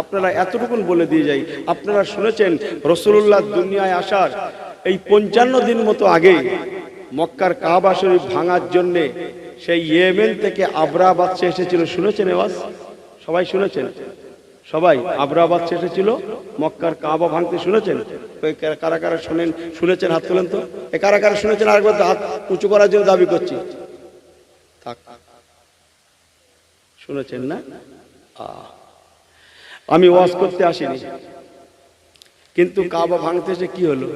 আপনারা এতটুকুন বলে দিয়ে যাই, আপনারা শুনেছেন রাসূলুল্লাহ দুনিয়ায় আসার এই 55 দিন মতো আগে মক্কার কাবা শরীফ ভাঙার জন্য সেই ইয়েমেন থেকে আবরা বাদশা এসেছিল, শুনেছেন এওয়াজ? সবাই শুনেছেন? সবাই আবরা বাদশা এসেছিল মক্কার কাবা ভাঙতে, শুনেছেন? কারা কারা শুনেছেন হাত তোলেন তো। কারা কারা শুনেছেন আরেকবার হাত উঁচু করার জন্য দাবি করছি। থাক, শুনেছেন না? আমি ওয়াজ করতে আসিনি, কিন্তু কাবা ভাঙতে এসে কি হলো?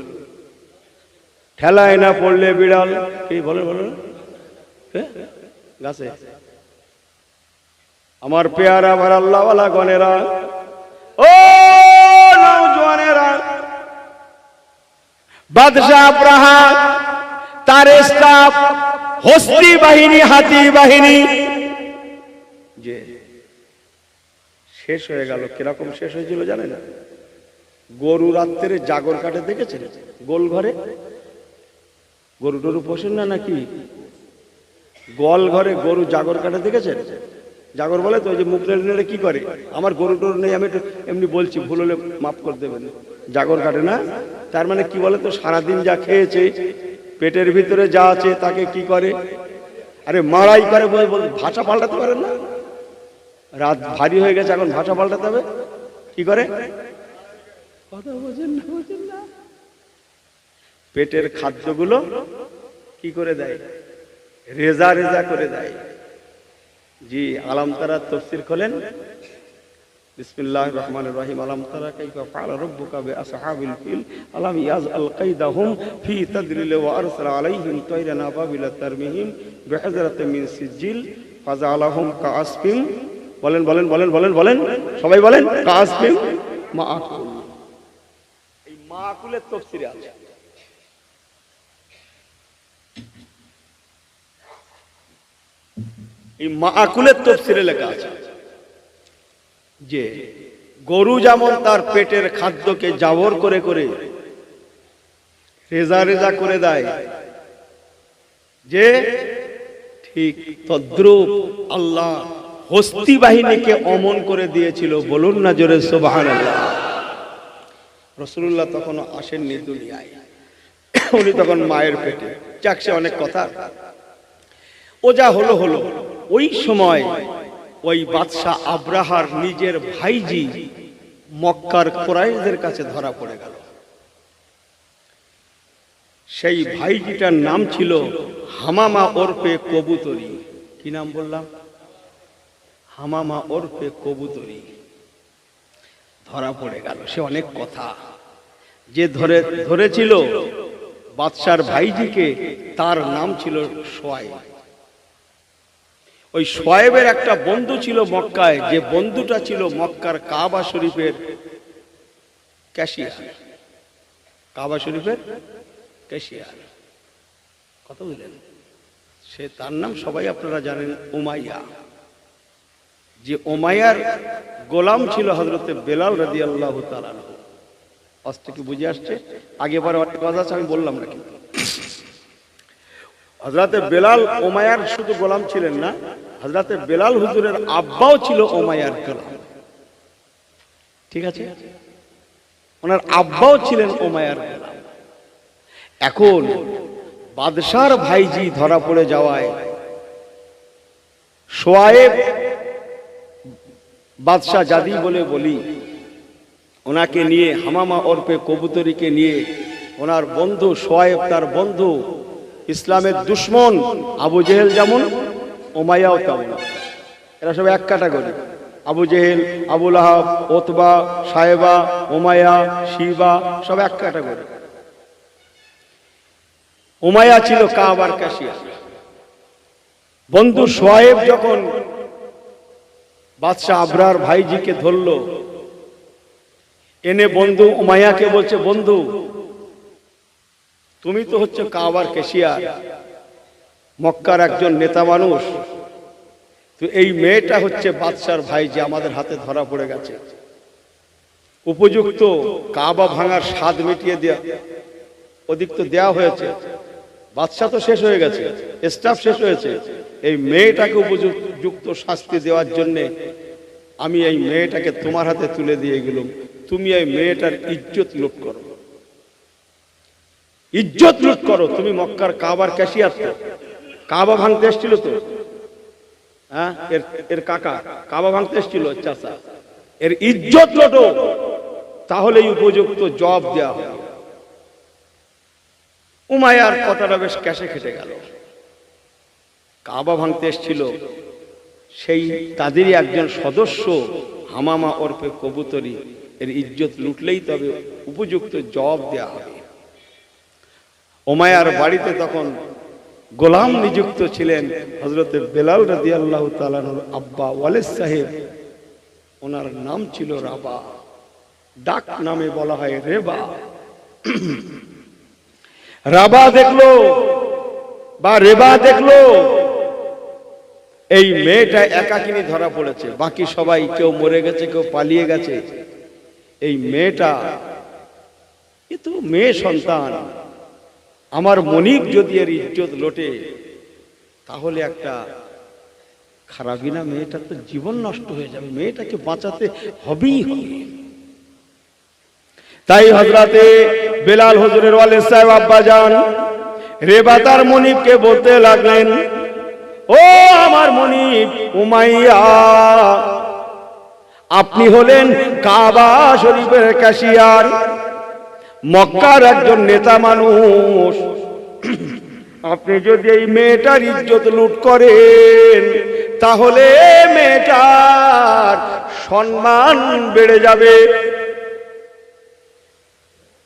ঠেলায় না পড়লে বিড়াল কি বলে গাছে। আমার পেয়ারা আমার আল্লাহওয়ালা গণেরা, ও নওজওয়ানেরা, বাদশা আবরাহা তার স্টাফ, হস্তি বাহিনী, হাতি বাহিনী যে শেষ হয়ে গেল। কিরকম শেষ হয়েছিল জানেন? গরু রাত্রে জাগর কাটে, দেখেছেন? গোল ঘরে গরু টরু পোষেন না নাকি? গোয়াল ঘরে গরু জাগর কাটে, দেখেছেন? জাগর বলে তো, ওই যে মুখ নেড়ে কি করে। আমার গরু টরু নেই, আমি একটু এমনি বলছি, ভুল হলে মাফ করে দেবেন। জাগর কাটে না, তার মানে কি বলে তো, সারাদিন যা খেয়েছে, পেটের ভিতরে যা আছে তাকে কি করে? আরে মারাই করে, ভাষা পাল্টাতে পারেন না? রাত ভারী হয়ে গেছে, এখন ভাষা পাল্টাতে হবে। কি করে? কথা বোঝেন না, বোঝেন না। পেটের খাদ্যগুলো কি করে দেয়? রেজা রেজা করে দেয়। জি, আলাম তারা তাফসীর খোলেন। বিসমিল্লাহির রহমানির রহিম। আলাম তারা কাইফা ফাআলা রাব্বুকা বিআসহাবিল ফিল আলাম ইয়াজআল কাইদাহুম ফি তাদলিল ওয়া আরসালা আলাইহিম তায়রান আবাবিলা তারমিহিম বিহাজরাতিন মিন সিজিল ফাজআলাহুম কাআসফিন। বলেন বলেন বলেন বলেন বলেন, সবাই বলেন, কাআসফিন মাআকুল। এই মাআকুলের তাফসীরে আছে। এই মাআকুলের তাফসীরে লেখা আছে যে গরু যেমন তার পেটের খাদ্যকে জাবর করে করে রেজা রেজা করে দেয়, যে ঠিক তদ্রূপ আল্লাহ হস্তি বাহিনীকে অমন করে দিয়েছিল। বলুন না জোরে সুবহানাল্লাহ। রাসূলুল্লাহ তখন আসেননি দুনিয়ায়, উনি তখন মায়ের পেটে। যাক, সে অনেক কথা। ও যা হলো হলো। ওই সময় ওই বাদশা আবরাহার নিজের ভাইজি মক্কার কুরাইশদের কাছে ধরা পড়ে গেল। সেই ভাইজিটার নাম ছিল হামামা ওরফে কবুতরি। কি নাম বললাম? হামামা ওরফে কবুতরি ধরা পড়ে গেল। সে অনেক কথা যে ধরেছিল বাদশার ভাইজিকে, তার নাম ছিল সোয়াইব। ওই সোয়াইবের একটা বন্ধু ছিল মক্কায়, যে বন্ধুটা ছিল মক্কার কাবা শরীফের ক্যাশিয়ার। কাবা শরীফের ক্যাশিয়ার, কথা বুঝলেন? সে, তার নাম সবাই আপনারা জানেন, উমাইয়া। যে উমাইয়ার গোলাম ছিল হযরতে বেলাল রাদিয়াল্লাহু তাআলা আনহু। আজকে কি বুঝে আসছে? আগে পরে অনেক কথা আছে, আমি বললাম না। কিন্তু হযরতে বেলাল উমাইয়ার শুধু গোলাম ছিলেন না, হযরতে বেলাল হুজুরের আব্বাও ছিল উমাইয়ার গোলাম। ঠিক আছে, ওনার আব্বাও ছিলেন উমাইয়ার গোলাম। এখন বাদশার ভাইজি ধরা পড়ে যাওয়ায় সোয়াইব, বাদশা জাদি বলে বলি, ওনাকে নিয়ে, হামামা ওরফে কবুতরিকে নিয়ে, ওনার বন্ধু সোয়াইব, তার বন্ধু, ইসলামের দুশ্মন আবু জেহেল যেমন, উমাইয়াও তেমন। এরা সব এক ক্যাটাগরি। আবু জেহেল, আবু লাহাব, ওতবা, সায়েবা, উমাইয়া, শিবা, সব এক ক্যাটাগরি। উমাইয়া ছিল কাবার ক্যাশিয়ার। বন্ধু সোয়াইব যখন বাদশা আবরার ভাইজিকে ধরল, এনে বন্ধু উমাইয়াকে বলছে, বন্ধু তুমি তো হচ্ছে কাবার ক্যাশিয়ার, মক্কার একজন নেতা মানুষ, তো এই মেয়েটা হচ্ছে বাদশার ভাই, যে আমাদের হাতে ধরা পড়ে গেছে, উপযুক্ত কাবা ভাঙার স্বাদ মিটিয়ে দেয়া, অধিক তো দেওয়া হয়েছে, বাদশা তো শেষ হয়ে গেছে, স্টাফ শেষ হয়েছে, এই মেয়েটাকে উপযুক্ত শাস্তি দেওয়ার জন্যে আমি এই মেয়েটাকে তোমার হাতে তুলে দিয়ে গেলাম, তুমি এই মেয়েটার ইজ্জত লুট করো, ইজ্জত লুট করো। তুমি মক্কার কাবার ক্যাশিয়ার তো, কাবা ভাঙতে এসেছিল তো, হ্যাঁ, এর কাকা কাবা ভাঙতে এসেছিল, চাচা, এর ইজ্জত লোটো, তাহলেই উপযুক্ত জবাব দেওয়া হবে। উমাইয়ার কথাটা বেশ ক্যাশে খেটে গেল। কাবা ভাঙতে এসেছিল সেই তাদেরই একজন সদস্য হামামা ওরফে কবুতরি, এর ইজ্জত লুটলেই তবে উপযুক্ত জবাব দেওয়া হবে। উমাইয়ার বাড়িতে তখন গোলাম নিযুক্ত ছিলেন হযরত বেলাল রাদিয়াল্লাহু তাআলা আব্বা ওয়ালিদ সাহেব, ওনার নাম ছিল রাবা, ডাক নামে বলা হয় রেবা। রাবা দেখলো বা রেবা দেখলো এই মেয়েটা একাকিনী ধরা পড়েছে, বাকি সবাই কেউ মরে গেছে, কেউ পালিয়ে গেছে। এই মেয়েটা এ তো মেয়ে সন্তান, আমার মনিব যদি এর ইজ্জত লোটে তাহলে একটা খারাপই না, মেয়েটার তো জীবন নষ্ট হয়ে যাবে, মেয়েটাকে বাঁচাতে হবেই হবে। তাই হযরতে বেলাল হুজুরের ওয়ালিদ সাহেব আব্বা জান রেবা তার মনিবকে বলতে লাগলেন, ও আমার মনিব উমাইয়া, আপনি হলেন কাবা শরীফের ক্যাশিয়ার, মক্কার একজন নেতা মানুষ, আপনি যদি এই মেয়েটার ইজ্জত লুট করেন তাহলে মেয়েটার সম্মান বেড়ে যাবে।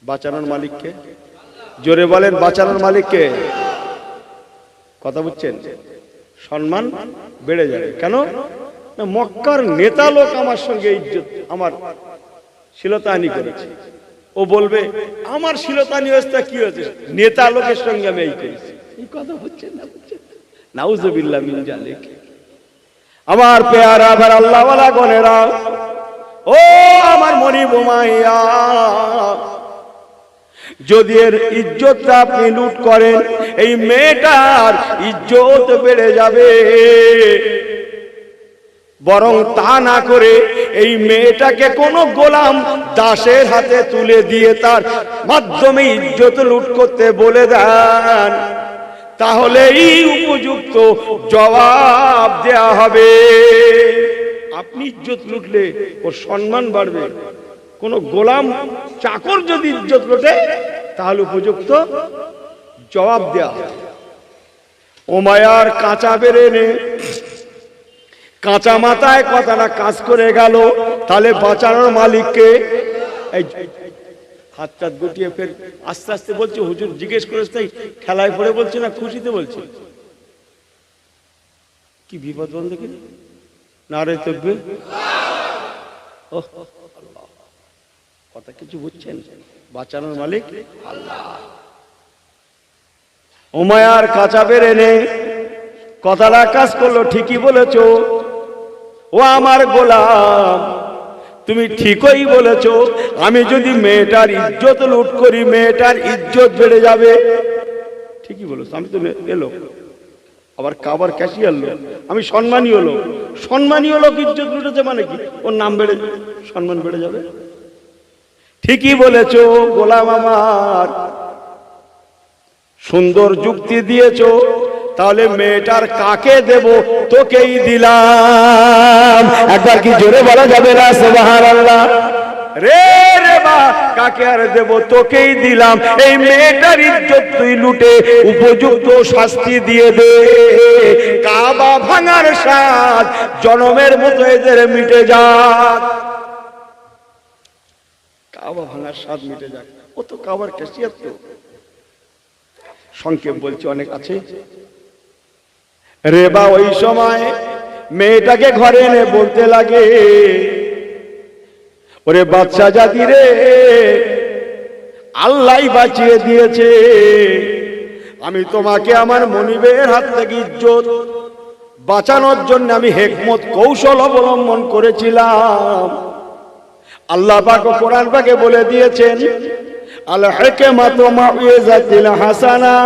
বাঁচানোর মালিককে, জোরে বলেন, বাঁচানোর মালিককে। কথা বুঝছেন? সম্মান বেড়ে যাবে। কেন? মক্কার নেতা লোক আমার সঙ্গে ইজ্জত, আমার শিলতাহানি করেছে, ও বলবে আমার শিলতাহানি অবস্থা কি হয়েছে, নেতা লোকের সঙ্গে আমি এই করেছি। এই কথা বুঝছেন না? বুঝছেন? নাউজুবিল্লাহ মিন জালিক। আমার পেয়ারা ভার আল্লাহ ওয়ালা গনেরা, ও আমার মনিব উমাইয়া, যদি এর ইজ্জতটা আপনি লুট করেন এই মেয়েটার ইজ্জত বেড়ে যাবে, বরং তা না করে এই মেয়েটাকে কোন গোলাম দাসের হাতে তুলে দিয়ে তার মাধ্যমে ইজ্জত লুট করতে বলে দেন, তাহলেই উপযুক্ত জবাব দেয়া হবে। আপনি ইজ্জত লুটলে ওর সম্মান বাড়বে, কোন গোলাম চাকর যদি ইজ্জত লোটে তাহলে উপযুক্ত জবাব দেয়া হবে। উমাইয়ার কাঁচা বেড়ে নে, কাঁচা মাথায় কথাটা কাজ করে গেল। তাহলে বাঁচানোর মালিককে এই হাত টাত গুটিয়ে ফের আস্তে আস্তে বলছে, হুজুর জিজ্ঞেস করেছে তাই খেলায় পড়ে বলছে না খুশিতে বলছে? কি বিপদ বন্ধ কি নারে তাকবীর। ওহ আল্লাহ, কথা কিছু বুঝছেন? বাঁচানোর মালিক আল্লাহ। উমাইয়ার কাঁচা বেড়ে নে কথাটা কাজ করলো, ঠিকই বলেছো, ও আমার গোলাম, তুমি ঠিকই বলেছো, আমি যদি মেয়েটার ইজ্জত লুট করি মেয়েটার ইজ্জত বেড়ে যাবে। ঠিকই বলেছো, আমি তো এলো আবার কাবার ক্যাশিয়ার লোক, আমি সম্মানীয় লোক, সম্মানীয় লোক ইজ্জত লুটেছে মানে কি ওর নাম বেড়ে সম্মান বেড়ে যাবে। ঠিকই বলেছো গোলাম আমার, সুন্দর যুক্তি দিয়েছো, তাহলে মেয়েটার কাকে দেব? তোকেই দিলাম। একবার কি জোরে বলা যাবে না সুবহানাল্লাহ? রে রেবা, কাকে আর দেব? তোকেই দিলাম। এই মেয়েটার ইজ্জত তুই লুটে উপযুক্ত শাস্তি দিয়ে দে, কাবা ভাঙার স্বাদ জনমের মতো এদের মিটে যাক, কাবা ভাঙার স্বাদ মিটে যাক। ও তো কাবার ক্যাশিয়ার, তো সংক্ষেপ বলছি, অনেক আছে। রেবা ওই সময় মেয়েটাকে ঘরে এনে বলতে লাগে, ওরে বাদশা জাতি রে, আল্লাহ বাঁচিয়ে দিয়েছে, আমি তোমাকে আমার মনিবের হাত থেকে ইজ্জত বাঁচানোর জন্য আমি হিকমত কৌশল অবলম্বন করেছিলাম। আল্লাহ পাক কোরআন পাকে বলে দিয়েছেন, আল হিকমাতু মাউইযাতিল হাসানা,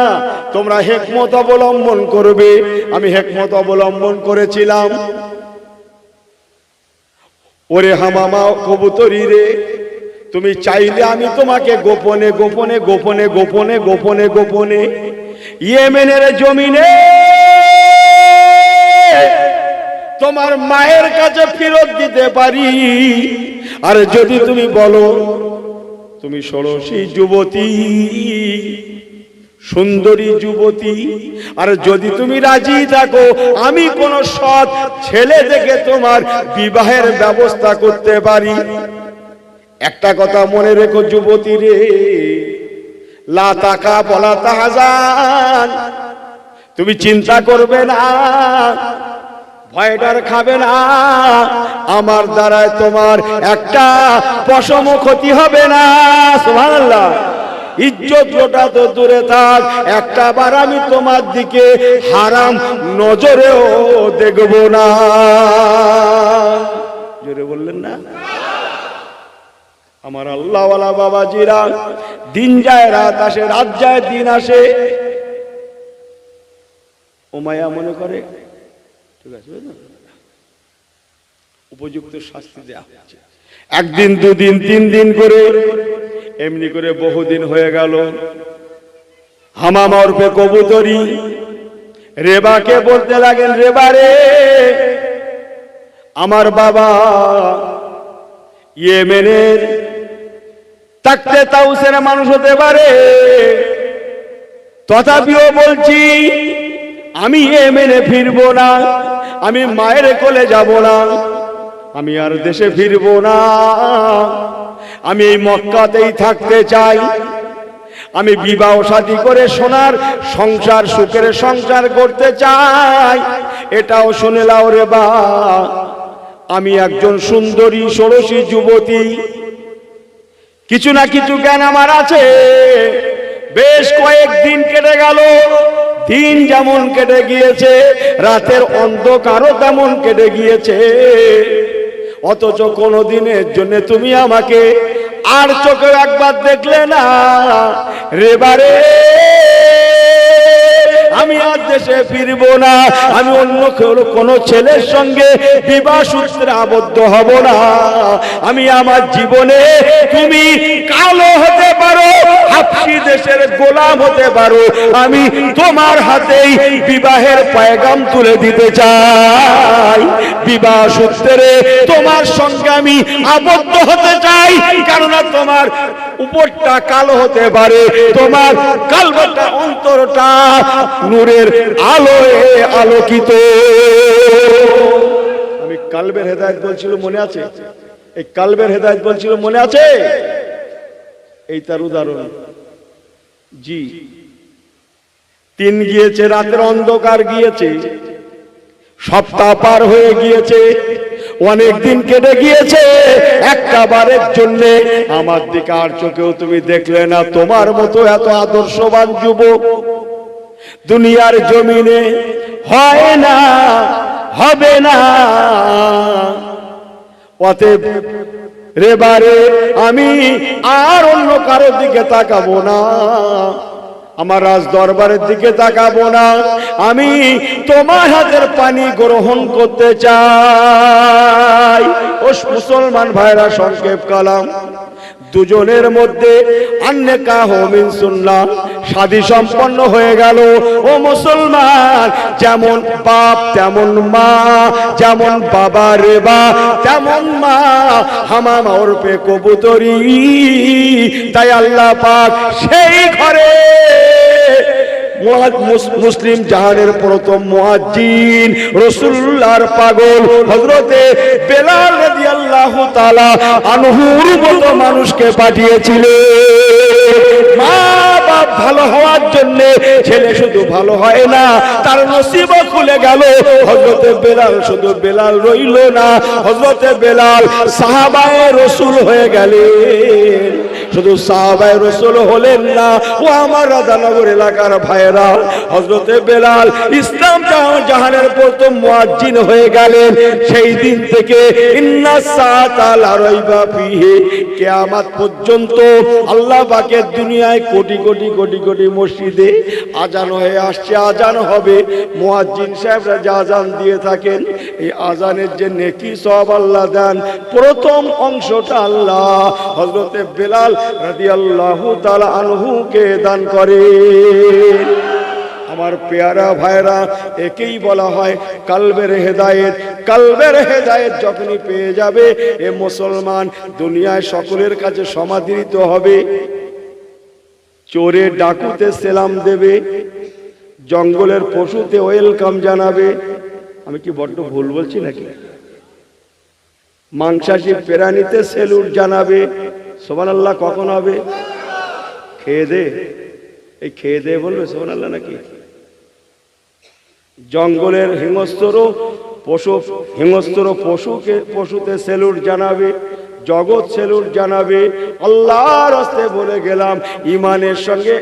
তোমরা হিকমত অবলম্বন করবে, আমি হিকমত অবলম্বন করেছিলাম। ওরে হামামা কবুতরি রে, তুমি চাইলে আমি তোমাকে গোপনে গোপনে গোপনে গোপনে গোপনে গোপনে ইয়েমেনের জমিনে তোমার মায়ের কাছে ফেরত দিতে পারি। আর যদি তুমি বলো তুমি ষোড়শী যুবতী, সুন্দরী যুবতী, আর যদি তুমি রাজি থাকো আমি কোন সৎ ছেলে দেখে তোমার বিবাহের ব্যবস্থা করতে পারি। একটা কথা মনে রেখো যুবতী রে, লা তাকা বলা তাহাজান, তুমি চিন্তা করবে না, ভয়ডার খাবে না, আমার দ্বারায় তোমার একটা পশম ক্ষতি হবে না। সুবহানাল্লাহ। ইজ্জত লোটা তো দূরে থাক, একটা বার আমি তোমার দিকে হারাম নজরেও দেখব না। জোরে বললেন না? আমার আল্লাহওয়ালা বাবাজিরা, দিন যায় রাত আসে, রাত যায় দিন আসে, ওমায়া মনে করে ঠিক আছে উপযুক্ত শাস্তি দেয়া হচ্ছে। একদিন দুদিন তিন দিন করে এমনি করে বহুদিন হয়ে গেল। হামামা ওরফে কবুতরি রেবাকে বলতে লাগেন, রেবা রে, আমার বাবা ইয়েমেনের তাকতে তাউসের মানুষ হতে পারে, তথাপিও বলছি আমি ইয়েমেনে ফিরবো না, আমি মায়ের কোলে যাব না, আমি আর দেশে ফিরবো না, আমি এই মক্কাতেই থাকতে চাই। আমি বিবাহ শাদী করে সোনার সংসার, সুখের সংসার করতে চাই। এটাও শুনে লাও রে বা, আমি একজন সুন্দরী ষোড়শী যুবতী, কিছু না কিছু জ্ঞান আমার আছে। বেশ কয়েকদিন কেটে গেল, দিন যেমন কেটে গিয়েছে, রাতের অন্ধকারও তেমন কেটে গিয়েছে, অথচ কোনো দিনের জন্য তুমি আমাকে আর চোখে একবার দেখলে না। রেবারে, আমি আর দেশে ফিরবো না, আমি অন্য কোন ছেলের সঙ্গে বিবাহ সূত্রে আবদ্ধ হব না। আমি আমার জীবনে, তুমি কালো হতে পারো, হাবশী দেশের গোলাম হতে পারো, আমি তোমার হাতেই বিবাহের পয়গাম তুলে দিতে চাই। বিবাহ সূত্রে তোমার সঙ্গে আমি আবদ্ধ হতে চাই, কেননা তোমার উপরটা কালো হতে পারে, তোমার কালবটা অন্তরটা নূরের আলোয় আলোকিত। আমি কালবের হেদায়েত বলছিল, মনে আছে? এই কালবের হেদায়েত বলছিল, মনে আছে? এই তার উদাহরণ। জি, দিন গিয়েছে, রাতের অন্ধকার গিয়েছে, সপ্তাহ পার হয়ে গিয়েছে, অনেক দিন কেটে গিয়েছে, একটা বারের জন্য আমার দিকে আর চোখেও তুমি দেখলে না। তোমার মতো এত আদর্শবান যুবক দুনিয়ার জমিনে হয় না, হবে না। অতএব রেবারে, আমি আর অন্য কারোর দিকে তাকাবো না, আমার রাজ দরবারের দিকে তাকাবো না, আমি তোমার হাতের পানি গ্রহণ করতে চাই। ও মুসলমান ভাইরা, সংক্ষেপ কালাম, দুজনের মধ্যে আন্নেকাহ মিন সুন্নাহ, শাদী সম্পন্ন হয়ে গেল। ও মুসলমান, যেমন বাপ তেমন মা, যেমন বাবা রেবা তেমন মা হামামা ওরফে কবুতরি। তাই আল্লাহ পাক সেই ঘরে মুসলিম জাহানের প্রথম মুয়াজ্জিন, রাসূলুল্লাহর পাগল হযরতে বেলাল রাদিয়াল্লাহু তাআলা আনহুর মতো মানুষকে পাঠিয়েছিলেন। মা বাপ ভালো হওয়ার জন্য ছেলে শুধু ভালো হয় না, তার নসিবও খুলে গেল। হযরতে বেলাল শুধু বেলাল রইল না, হযরতে বেলাল সাহাবায়ে রাসূল হয়ে গেলেন। শুধু সাহাবায়ে রাসূল হলেন না, ও আমার রাধানগর এলাকার ভাইরা, হযরতে বেলাল ইসলাম জাহানের প্রথম মুয়াজ্জিন হয়ে গেলেন। সেই দিন থেকে ইন্না সাআতা লা রাইবা ফিহি, কিয়ামত পর্যন্ত আল্লাহ পাকের দুনিয়ায় কোটি কোটি কোটি কোটি মসজিদে আজান হয়ে আসছে, আজান হবে। মুয়াজ্জিন সাহেবরা যে আজান দিয়ে থাকেন, এই আজানের যে নেকি সওয়াব আল্লাহ দেন, প্রথম অংশটা আল্লাহ হযরতে বেলাল রাদিয়াল্লাহু তাআলা আনহুকে দান করেন। আমার পেয়ারা ভাইরা, একেই বলা হয় কালবের হেদায়েত। কালবের হেদায়েত যখনই পেয়ে যাবে এ মুসলমান দুনিয়ায় সকলের কাছে সমাদৃত হবে। চোরে ডাকুতে সেলাম দেবে, জঙ্গলের পশুতে ওয়েলকাম জানাবে। আমি কি বড্ড ভুল বলছি নাকি? মাংসাশী প্রাণীতে সেলুট জানাবে। সুবহানাল্লাহ কখন হবে? খেয়ে দে, এই খেয়ে দে বলবে সুবহানাল্লাহ নাকি? জঙ্গলের হিংস্র পশুতে সেলুট জানাবে, জগৎ সেলুট জানাবে। আল্লাহর রাস্তে বলে গেলাম, ইমানের সঙ্গে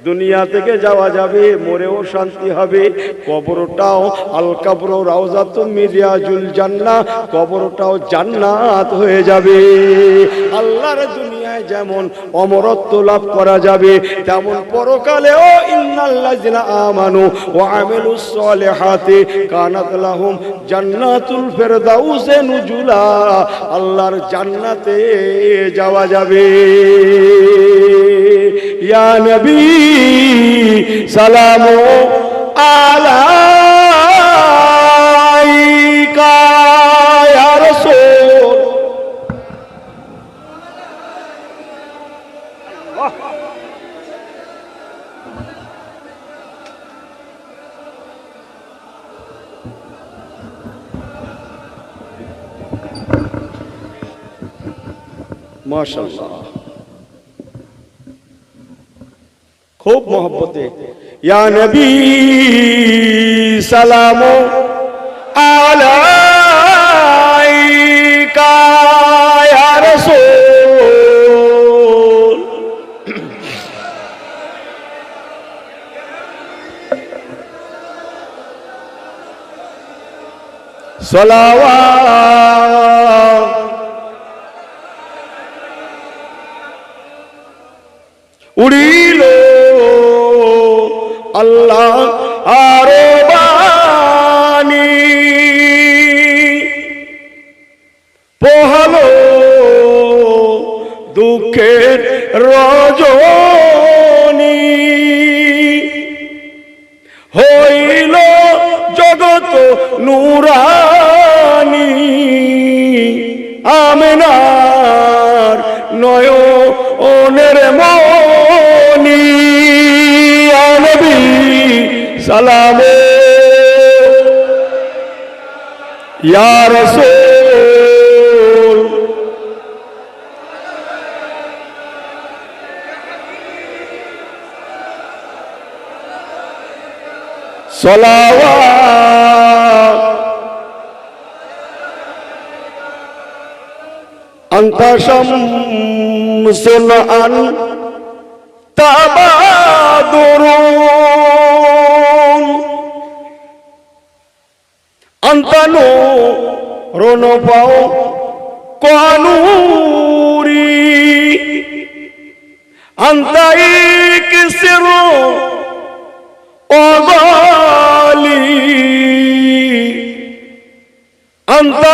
দুনিয়া থেকে যাওয়া যাবে, মরেও শান্তি হবে। কবরটাও আল কবর রাউজাতুম মিন রিয়াজুল জান্নাহ, কবরটাও জান্নাত হয়ে যাবে। আল্লাহর দুনিয়ায় যেমন অমরত্ব লাভ করা যাবে, তেমন পরকালেও ইন্নাল্লাযিনা আমানু ওয়া আমিলুস সলিহাতি কানাত লাহুম জান্নাতুল ফিরদাউসে নুজুলা, আল্লাহর জান্নাতে যাওয়া যাবে। ইয়া নবী সালামু আলাইকা ইয়া রাসূল। মাশাআল্লাহ, খুব মোহব্বতে। ইয়া নবী সালামু আলাইকা ইয়া রাসূল। সালাওয়াত উড়িল আল্লাহ আরো বাণী, পোহালো দুঃখের রজনী, হইল জগত নুরানী, আমেনার নয়নের মনি। ইয়া নবী সালামু ইয়া রাসূল। সালাওয়াত আনতা শামসুন আনতা বাদরুন, আনতা নূরুন ফাওকা নূরি, আনতা ইকসিরু ওয়ালি, আনতা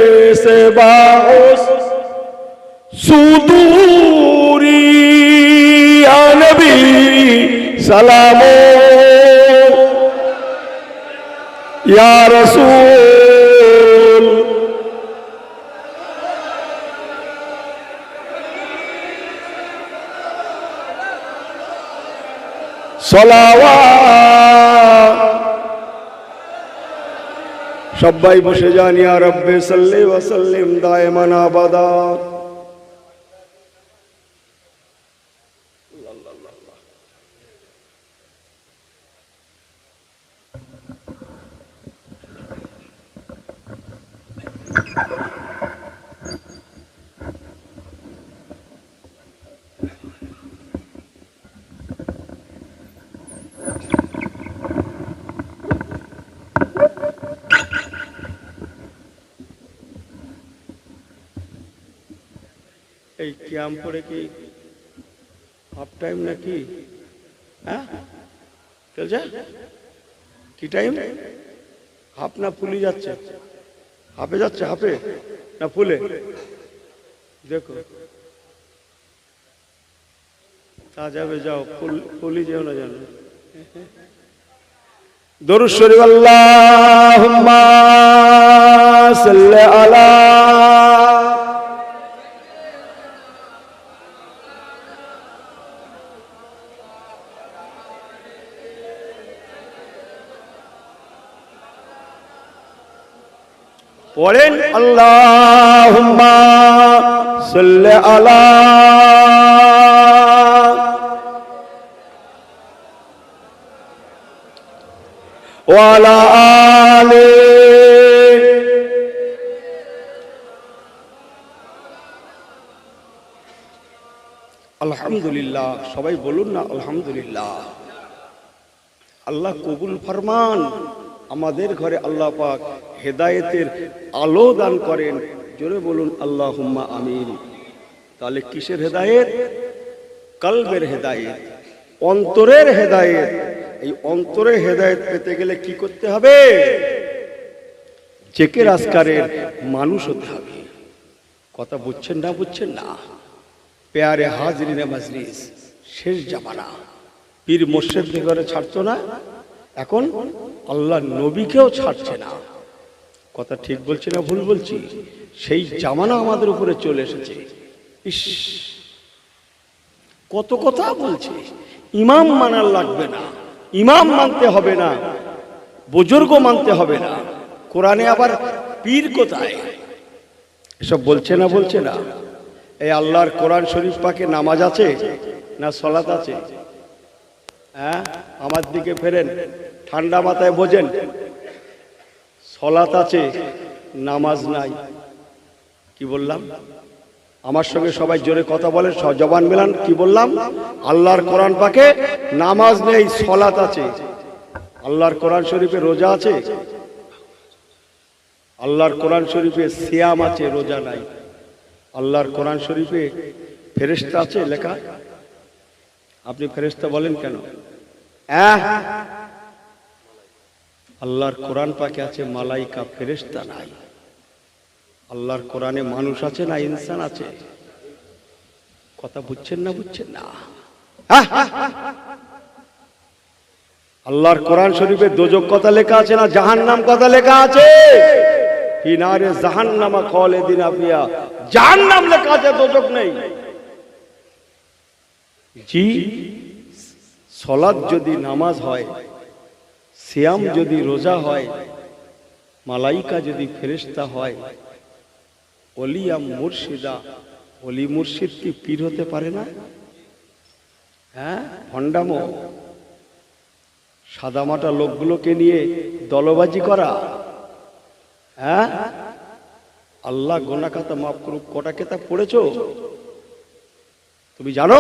মেসবাউস সুদূরি। ইয়া নবী সালামু ইয়া রাসূল। সালাওয়াত সবাই বসে যান। ইয়া রাব্বি সাল্লি ওয়া সাল্লিম দায়মান আবাদা। এই ক্যাম্প পরে কি হাফ টাইম নাকি? হ্যাঁ চলছে কি টাইম? হাফ না ফুলি যাচ্ছে? হাফে যাচ্ছে, হাফে না ফুলে? দেখো তা যাবে, যাও, ফুলি যেও না জানো। দরুদ শরীফ আল্লাহুম্মা সাল্লি আলা পড়েন আল্লাহুম্মা সাল্লি আলা ওয়া আলা আলি আলহামদুলিল্লাহ। সবাই বলুন না আলহামদুলিল্লাহ। আল্লাহ কবুল ফরমান। আমাদের ঘরে আল্লাহ পাক হেদায়েতের আলো দান করেন। জোরে বলুন আল্লাহুম্মা আমিন। তাহলে কিসের হেদায়েত? কলবের হেদায়েত, অন্তরের হেদায়েত। এই অন্তরের হেদায়েত পেতে গেলে কি করতে হবে? জেকের আজকারের মানুষ হতে হবে। কথা বুঝছেন না? বুঝছেন না? পেয়ারে হাজরিনে মজলিস, শেষ জামানা, পীর মুর্শিদদের ঘরে ছাড়তো না, এখন আল্লাহ নবীকেও ছাড়ছে না। কথা ঠিক বলছি না ভুল বলছি? সেই জামানা আমাদের উপরে চলে এসেছে। ইস, কত কথা বলছে। ইমাম মানার লাগবে না, ইমাম মানতে হবে না, বুজুর্গ মানতে হবে না। কোরআনে আবার পীর কোথায়? এসব বলছে না, বলছে না? এই আল্লাহর কোরআন শরীফ পাকে নামাজ আছে না সালাত আছে? হ্যাঁ, আমার দিকে ফেরেন, ঠান্ডা মাথায় বোঝেন। সালাত আছে, নামাজ নাই। কি বললাম? আমার সঙ্গে সবাই জোরে কথা বলে, জবান মেলান। কি বললাম? আল্লাহর কোরআন পাকে নামাজ নেই, সালাত আছে। আল্লাহর কোরআন শরীফে রোজা আছে, আল্লাহর কোরআন শরীফে সিয়াম আছে, রোজা নাই। আল্লাহর কোরআন শরীফে ফেরেশতা আছে লেখা। আপনি ফেরেশতা বলেন কেন? আল্লাহর কোরআন পাকে আছে মালাইকা, ফেরেশতা নাই। আল্লাহর কোরআনে মানুষ আছে না ইনসান আছে? কথা বুঝছেন না? বুঝছেন না? আল্লাহর কোরআন শরীফে দোজক কথা লেখা আছে না জাহান্নাম কথা লেখা আছে? ফিনারে জাহান্নামা খালিদিনা ফিহা, জাহান্নাম লেখা আছে, দোজক নেই। জি, সালাত যদি নামাজ হয়, সিয়াম যদি রোজা হয়, মালাইকা যদি ফেরেশতা হয়, ওলিয়া মুর্শিদা, ওলি মুর্শিদ কি পীর হতে পারে না? হ্যাঁ, ভণ্ডামো, সাদামাটা লোকগুলোকে নিয়ে দলবাজি করা। হ্যাঁ, আল্লাহ গোনা খাতা মাফ করুক। কটা কেতাব পড়েছো তুমি জানো?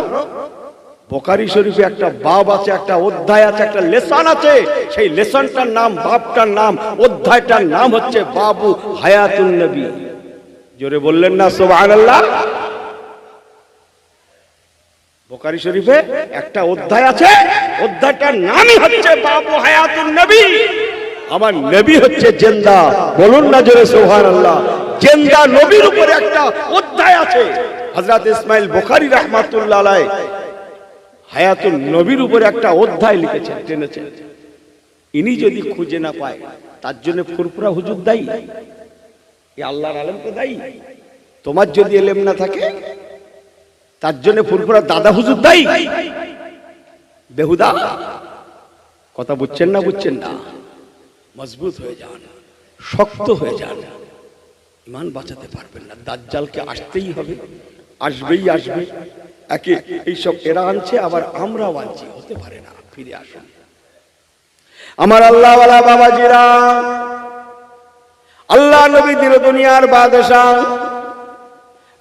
বুখারী শরীফে একটা বাব আছে, একটা অধ্যায় আছে, একটা লেসন আছে। সেই লেসনটার নাম, বাবটার নাম, অধ্যায়টার নাম হচ্ছে বাবু হায়াতুন নবী। জোরে বললেন না সুবহানাল্লাহ? বুখারী শরীফে একটা অধ্যায় আছে, অধ্যায়টার নামই হচ্ছে বাবু হায়াতুন নবী। আমার নবী হচ্ছে জিন্দা, বলুন না জোরে সুবহানাল্লাহ। জিন্দা নবীর উপরে একটা অধ্যায় আছে। হযরত ইসমাইল বুখারী রাহমাতুল্লাহ আলাইহি হায়াতুন নবীর উপরে একটা অধ্যায় লিখেছেন, টেনেছেন। ইনি যদি খুঁজে না পায়, তার জন্য ফুরফুরা হুজুর দায়ী? এই আল্লাহর আলেম তো দায়ী? তোমার যদি এলেম না থাকে, তার জন্য ফুরফুরা দাদা হুজুর দায়ী? বেহুদা। কথা বুঝছেন না? বুঝছেন না? মজবুত হয়ে যান, শক্ত হয়ে যান, ইমান বাঁচাতে পারবেন না। দাজ্জালকে আসতেই হবে, আসবেই আসবে। একে এইসব এরা আনছে, আবার আমরাও আনছি, হতে পারে না। ফিরে আসুন আমার আল্লাহওয়ালা বাবাজিরা। আল্লাহ নবী দিল দুনিয়ার বাদশাহ,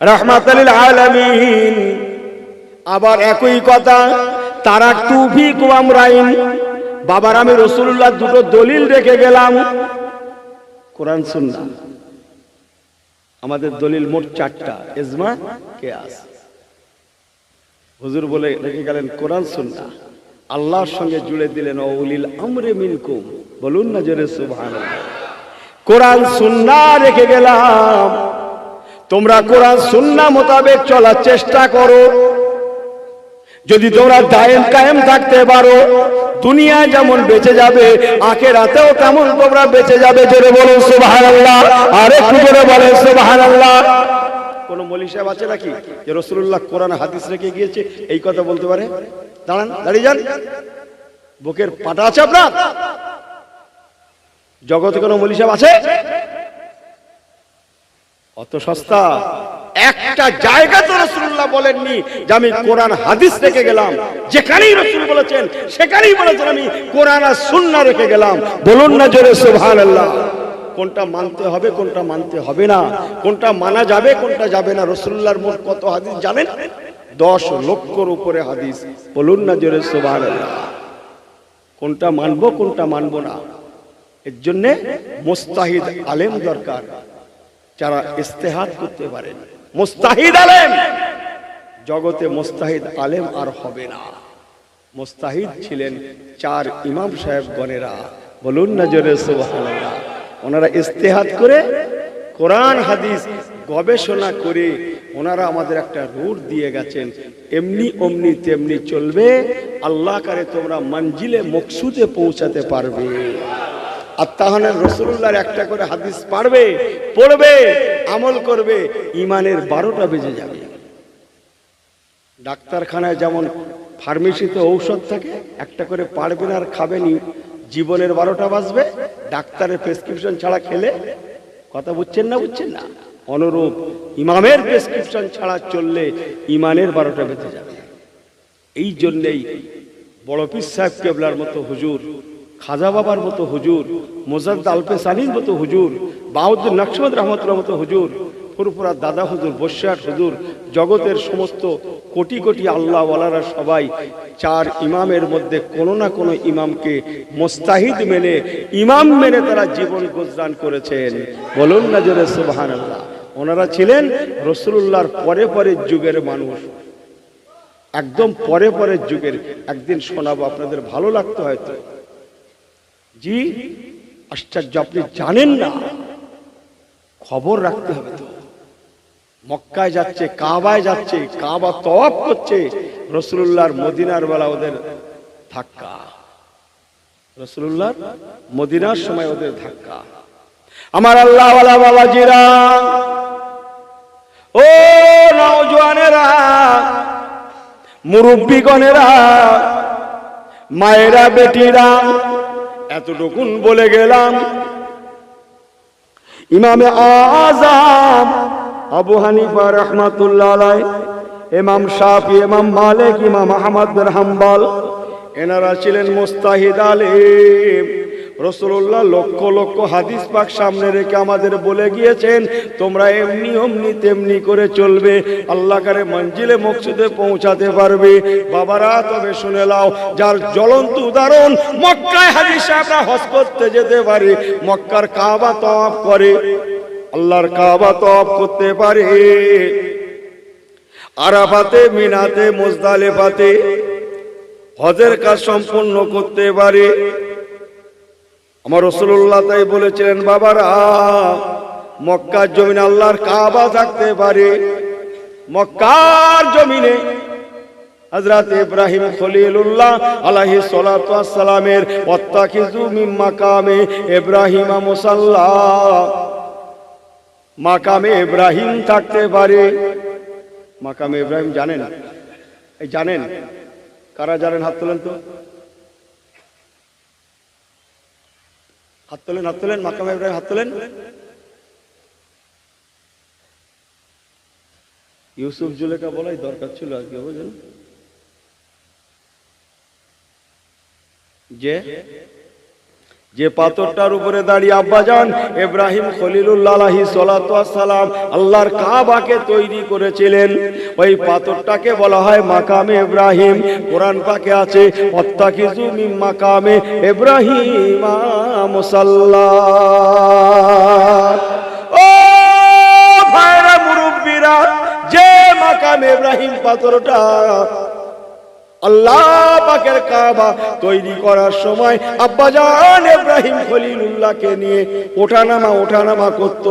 রাহমাতাল লিল আলামিন। আবার একই কথা, তারাকতু ফীকুম আমরাইন। বাবার আমি রাসূলুল্লাহ দুটো দলিল রেখে গেলাম, কোরআন সুন্নাহ। আমাদের দলিল মোট 4টা, ইজমা, কিয়াস। হুজুর বলে রেখে গেলেন কোরআন সুন্নাহ, আল্লাহর সঙ্গে জুড়ে দিলেন উলিল আমরে মিনকুম। বলুন না জোরে সুবহানাল্লাহ। কোরআন সুন্নাহ রেখে গেলাম, তোমরা কোরআন সুন্নাহ মোতাবেক চলার চেষ্টা করো। যদি তোমরা দায়েম কায়েম থাকতে পারো, দুনিয়ায় যেমন বেঁচে যাবে, আখিরাতেও তেমন তোমরা বেঁচে যাবে। জোরে বলুন সুবহানাল্লাহ, আর একটু জোরে বলেন সুবহানাল্লাহ। কোন মৌলভী সাহেব আছে নাকি যে রাসূলুল্লাহ কোরআন হাদিস রেখে গিয়েছে এই কথা বলতে পারে? দাঁড়ান, দাঁড়িয়ে যান। বুকের পাটা আছে আপনার? জগতে কোন মৌলভী সাহেব আছে? অত সস্তা একটা জায়গা তো রাসূলুল্লাহ বলেননি যে আমি কোরআন হাদিস রেখে গেলাম। যেখানেই রাসূল বলেছেন সেখানেই বলেছেন আমি কোরআন আর সুন্নাহ রেখে গেলাম। বলুন না জোরে সুবহানাল্লাহ। কোনটা মানতে হবে, কোনটা মানতে হবে না, কোনটা মানা যাবে, কোনটা যাবে না। রাসূলুল্লাহর মোট কত হাদিস জানেন? 10 লক্ষর উপরে হাদিস। বলুন না জোরে সুবহানাল্লাহ। কোনটা মানবো, কোনটা মানবো না, এর জন্য মুস্তাহিদ আলেম দরকার, যারা ইস্তেহাদ করতে পারেন। মুস্তাহিদ আলেম, জগতে মুস্তাহিদ আলেম আর হবে না। মুস্তাহিদ ছিলেন 4 ইমাম সাহেব গণেরা। বলুন না জোরে সুবহানাল্লাহ। ওনারা ইস্তেহাদ করে কোরআন হাদিস গবেষণা করে ওনারা আমাদের একটা রুট দিয়ে গেছেন, এমনি অমনি তেমনি চলবে, আল্লাহ করে তোমরা মঞ্জিলে মকসুদে পৌঁছাতে পারবে। আর তাহলে রাসূলুল্লাহর একটা করে হাদিস পারবে, পড়বে, আমল করবে, ইমানের 12টা বেজে যাবে। ডাক্তারখানায় যেমন ফার্মেসিতে ঔষধ থাকে, একটা করে পারবেন আর খাবেনি, জীবনের 12টা বাজবে। ডাক্তারের প্রেসক্রিপশন ছাড়া খেলে, কথা বুঝছেন না? বুঝছেন না? অনুরূপ ইমামের প্রেসক্রিপশন ছাড়া চললে ইমানের 12টা বেজে যাবে। এই জন্যেই বড় পীর সাহেব কেবলার মতো হুজুর, খাজা বাবার মতো হুজুর, মুজাদ্দিদ আলপে সানির মতো হুজুর, বাউদ্দিন নকশবন্দ রহমতুল্লাহ মতো হুজুর, ফুরফুরা দাদা হুজুর, বসিরহাট হুজুর, জগতের সমস্ত কোটি কোটি আল্লাহ ওয়ালারা সবাই 4 ইমামের মধ্যে কোনো না কোনো ইমামকে মুস্তাহিদ মেনে, ইমাম মেনে তারা জীবন গুজরান করেছেন। বলুন না জোরে সুবহানাল্লাহ। ওনারা ছিলেন রাসূলুল্লাহর পরে পরে যুগের মানুষ, একদম পরে পরে যুগের। একদিন শোনাবো, আপনাদের ভালো লাগতো হয়তো। জি, আশ্চর্য, আপনি জানেন না, খবর রাখতে হবে তো। মক্কায় যাচ্ছে, কাবায় যাচ্ছে, কাবা তওয়াফ করছে, রাসূলুল্লাহর মদিনার বেলা ওদের ধাক্কা, রাসূলুল্লাহর মদিনার সময় ওদের ধাক্কা। আমার আল্লাহ ওয়ালা বাবাজিরা, ও নওজওয়ানেরা, মুরব্বিগণেরা, মায়েরা, বেটিরা, এতটুকুন বলে গেলাম। ইমামে আযম আবু হানিফা রাহমাতুল্লাহ আলাইহি, ইমাম শাফি, ইমাম মালিক, ইমাম আহমদ বিন হাম্বল, এনারা ছিলেন মুস্তাহিদ আলেম। রাসূলুল্লাহ লক্ষ লক্ষ হাদিস পাক সামনে রেখে আমাদের বলে গিয়েছেন, তোমরা এমনি অমনি তেমনি করে চলবে, আল্লাহ করে মঞ্জিলে মকসুদে পৌঁছাতে পারবে। বাবারা, তবে শুনে নাও, যার জ্বলন্ত উদাহরণ, মক্কায় হাজী সাহেবরা হজ করতে যেতে পারে, মক্কার কাবা তওয়াফ করে, আল্লাহর কাবা তওয়াফ করতে পারে, আরাফাতে, মিনাতে, মুজদালিফাতে হজের কাজ সম্পন্ন করতে পারে। আমার রাসূলুল্লাহ তাই বলেছিলেন, বাবারা, মক্কার জমিনে আল্লাহর কাবা থাকতে পারে। মক্কার জমিনে হযরত ইব্রাহিম খলিলুল্লাহ আলাইহিস সালাতু ওয়াস সালামের ওয়াত্তাখিযু মিন মাকামে ইব্রাহিম মুসাল্লা, মাকামে ইব্রাহিম থাকতে পারে। মাকামে ইব্রাহিম জানেন? এই জানেন? কারা জানেন? হাত তোলেন তো, হাত তোলেন, হাত তোলেন। মাকামে ইব্রাহিম, হাত তোলেন। ইউসুফ জুলেখা বলাই দরকার ছিল আজকে, বুঝলেন? যে পাথরটার উপরে দাঁড়িয়ে আব্বাজান ইব্রাহিম খলিলুল্লাহ আলাইহিস সালাতু ওয়াস সালাম আল্লাহর কাবাকে তৈরি করেছিলেন, ওই পাথরটাকে বলা হয় মাকামে ইব্রাহিম। কোরআন পাকে আছে, ওয়াত্তাখিযু মিন মাকামে ইব্রাহিম মুসাল্লা। ও মাকাম ইব্রাহিম পাথরটা আল্লাহ পাকের কাবা তৈরি করার সময় আব্বাজান ইব্রাহিম খলিলুল্লাহকে নিয়ে ওঠানামা করত।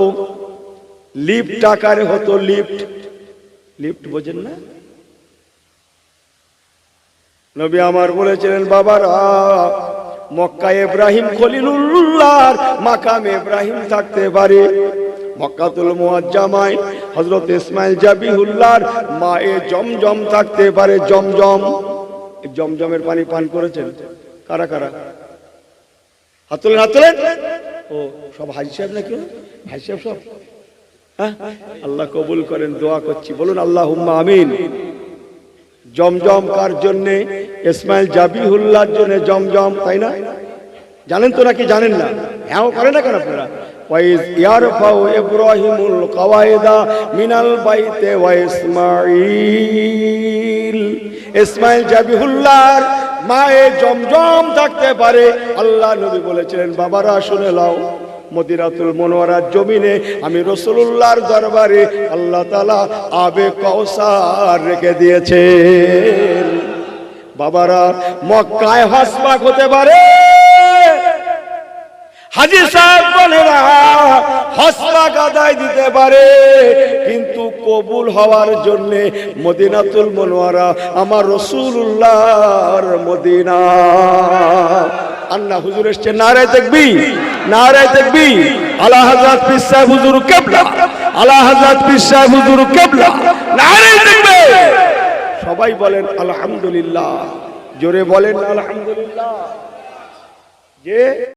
লিফট আকারে হতো, লিফট বোঝেন না? নবী আমার বলেছিলেন, বাবারা মক্কা ইব্রাহিম খলিলুল্লাহর মাকাম ইব্রাহিম থাকতে পারে, মক্কাতুল মুআজ্জামায় হযরত ইসমাইল জাবিহুল্লাহর মায়ে জমজম থাকতে পারে। জমজমের পানি পান করেছেন কারা কারা? হাত তোলেন। ও সব হাজি সাহেব নাকি? হাজি সাহেব সব? হ্যাঁ, আল্লাহ কবুল করেন, দোয়া করছি, বলুন আল্লাহুম্মা আমিন। জমজম কার জন্য? ইসমাইল জাবিহুল্লাহর জন্য জমজম, তাই না? জানেন তো নাকি জানেন না? হ্যাঁ করে না কেন আপনারা? ওয়াইজ ইয়ারফাউ ইব্রাহিমুল কাওয়াইদা মিনাল বাইতে ওয়া ইসমাঈল, ইসমাইল জাবিহুল্লাহর মায়ে জমজম থাকতে পারে। আল্লাহ নবী বলেছিলেন, বাবারা শুনে নাও, মদিনাতুল মুনাওয়ারার জমিনে আমি রাসূলুল্লাহর দরবারে আল্লাহ তাআলা আবে কাউসার রেখে দিয়েছেন। বাবারা মক্কায় হজপাক হতে পারে, হাজী সাহেব বলেরা হজপাক আদায় দিতে পারে, কিন্তু কবুল হওয়ার জন্য মদিনাতুল মুনাওয়ারা আমার রাসূলুল্লাহর মদিনা। আন্না হুজুর এসছে, নারায়ে তাকবীর, নারায়ে তাকবীর। আলা হযরত পীর সাহেব হুজুর কিবলা, আলা হযরত পীর সাহেব হুজুর কিবলা, নারায়ে তাকবীর। সবাই বলেন আলহামদুলিল্লাহ, জোরে বলেন আলহামদুলিল্লাহ। যে